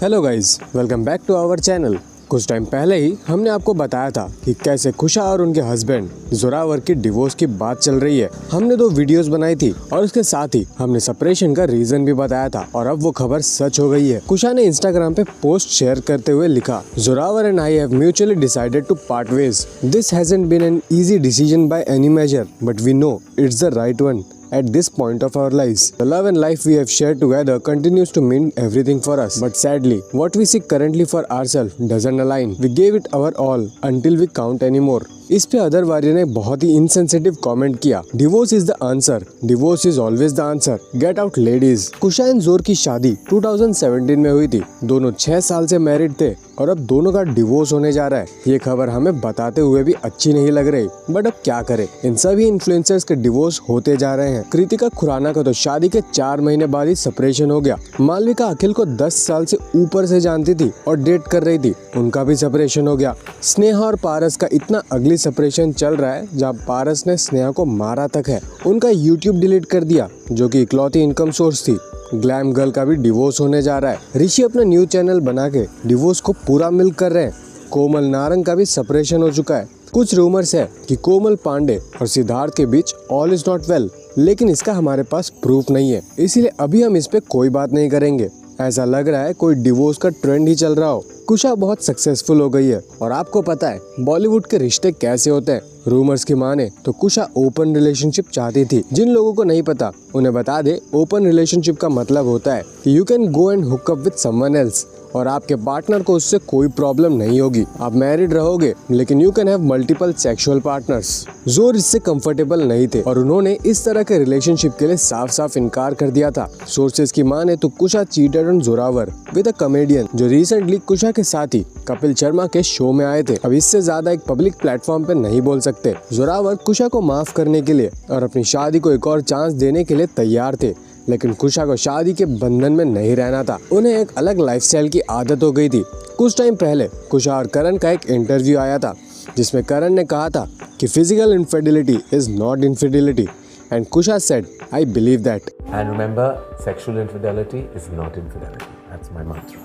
Hello guys, welcome back to our channel. कुछ time पहले ही हमने आपको बताया था कि कैसे कुशा और उनके हस्बैंड जोरावर की डिवोर्स की बात चल रही है। हमने 2 वीडियोस बनाई थी और उसके साथ ही हमने सेपरेशन का रीजन भी बताया था और अब वो खबर सच हो गई है। कुशा ने इंस्टाग्राम पे पोस्ट शेयर करते हुए लिखा, Zorawar and I have mutually decided to part ways. This hasn't been an easy decision by any measure, but we know it's the right one at this point of our lives. The love and life we have shared together continues to mean everything for us. But sadly, what we seek currently for ourselves doesn't align. We gave it our all until we can't anymore. इस पे other warrior ने बहुत ही insensitive comment किया। Divorce is the answer, divorce is always the answer, get out ladies. Kusha and Zor की शादी 2017 में हुई थी। दोनों 6 साल से मैरिड थे और अब दोनों का डिवोर्स होने जा रहा है। ये खबर हमें बताते हुए भी अच्छी नहीं लग रही, बट अब क्या करें, इन सभी इन्फ्लुएंसर्स के डिवोर्स होते जा रहे हैं। कृतिका खुराना का तो शादी के 4 महीने बाद ही सेपरेशन हो गया। मालविका अखिल को 10 साल से ऊपर से जानती थी और डेट कर रही थी, उनका भी सेपरेशन हो गया। स्नेहा और पारस का इतना अगली सेपरेशन चल रहा है जहाँ पारस ने स्नेहा को मारा तक है। उनका यूट्यूब डिलीट कर दिया जो कि इकलौती इनकम सोर्स थी। ग्लैम गर्ल का भी डिवोर्स होने जा रहा है। ऋषि अपना न्यू चैनल बना के डिवोर्स को पूरा मिल्क कर रहे हैं। कोमल नारंग का भी सेपरेशन हो चुका है। कुछ रूमर्स है कि कोमल पांडे और सिद्धार्थ के बीच ऑल इज नॉट वेल, लेकिन इसका हमारे पास प्रूफ नहीं है, इसीलिए अभी हम इस पे कोई बात नहीं करेंगे। ऐसा लग रहा है कोई डिवोर्स का ट्रेंड ही चल रहा हो। कुशा बहुत सक्सेसफुल हो गई है और आपको पता है बॉलीवुड के रिश्ते कैसे होते हैं। रूमर्स की माने तो कुशा ओपन रिलेशनशिप चाहती थी। जिन लोगों को नहीं पता उन्हें बता दे, ओपन रिलेशनशिप का मतलब होता है कि you can go and hook up with someone else और आपके पार्टनर को उससे कोई प्रॉब्लम नहीं होगी। आप मैरिड रहोगे लेकिन you can have multiple sexual partners. जोर इससे कंफर्टेबल नहीं थे और उन्होंने इस तरह के रिलेशनशिप के लिए साफ साफ इनकार कर दिया था। सोर्सेज की माने तो Kusha cheated on Zorawar with a comedian जो रिसेंटली कुशा के साथ ही कपिल शर्मा के शो में आए थे। अब इससे ज्यादा एक पब्लिक प्लेटफॉर्म पे नहीं बोल सकते। जोरावर कुशा को माफ करने के लिए और अपनी शादी को एक और चांस देने के लिए तैयार थे, लेकिन कुशा को शादी के बंधन में नहीं रहना था। उन्हें एक अलग लाइफस्टाइल की आदत हो गई थी। कुछ टाइम पहले कुशा और करण का एक इंटरव्यू आया था जिसमें करण ने कहा था कि physical infidelity is not infidelity and Kusha said I believe that. And remember, sexual infidelity is not infidelity. That's my mantra.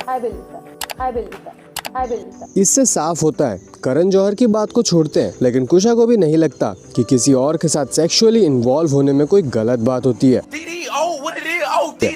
I believe that. I believe that. I believe that. इससे साफ होता है करण जौहर की बात को छोड़ते हैं, लेकिन कुशा को भी नहीं लगता कि किसी और के साथ सेक्सुअली इन्वॉल्व होने में कोई गलत बात होती है।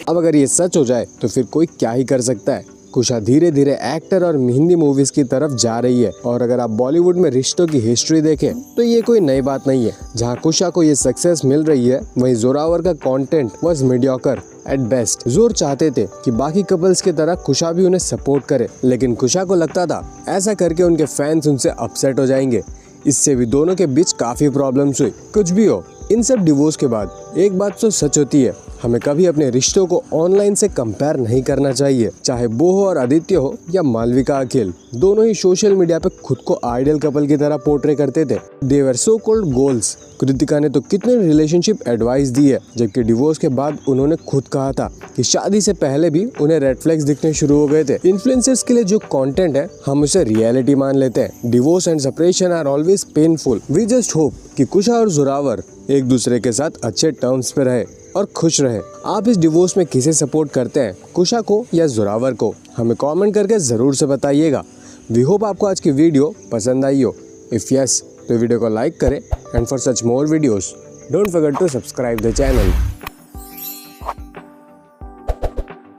अब अगर ये सच हो जाए तो फिर कोई क्या ही कर सकता है। कुशा धीरे धीरे एक्टर और हिंदी मूवीज की तरफ जा रही है और अगर आप बॉलीवुड में रिश्तों की हिस्ट्री देखें तो ये कोई नई बात नहीं है। जहाँ कुशा को ये सक्सेस मिल रही है वहीं जोरावर का content was mediocre at best. जोर चाहते थे कि बाकी कपल्स की तरह कुशा भी उन्हें सपोर्ट करे, लेकिन कुशा को लगता था ऐसा करके उनके फैंस उनसे अपसेट हो जाएंगे। इससे भी दोनों के बीच काफी प्रॉब्लम्स हुई। कुछ भी हो, इन सब डिवोर्स के बाद एक बात तो सच होती है, हमें कभी अपने रिश्तों को ऑनलाइन से कंपेयर नहीं करना चाहिए। चाहे बोहो और आदित्य हो या मालविका अखिल, दोनों ही सोशल मीडिया पे खुद को आइडियल कपल की तरह पोर्ट्रे करते थे। दे वर सो कॉल्ड गोल्स। कृतिका ने तो कितने रिलेशनशिप एडवाइस दी है, जबकि डिवोर्स के बाद उन्होंने खुद कहा था कि शादी से पहले भी उन्हें रेड फ्लैग्स दिखने शुरू हो गए थे। इन्फ्लुएंसर्स के लिए जो कंटेंट है हम उसे रियलिटी मान लेते हैं। Divorce and separation are always painful. We just hope कि कुशा और जोरावर एक दूसरे के साथ अच्छे टर्म्स पे रहे और खुश रहे। आप इस डिवोर्स में किसे सपोर्ट करते हैं, कुशा को या जोरावर को? हमें कमेंट करके जरूर से बताइएगा। वी होप आपको आज की वीडियो पसंद आई हो। इफ यस तो वीडियो को लाइक करें and for such more videos don't forget to subscribe the channel.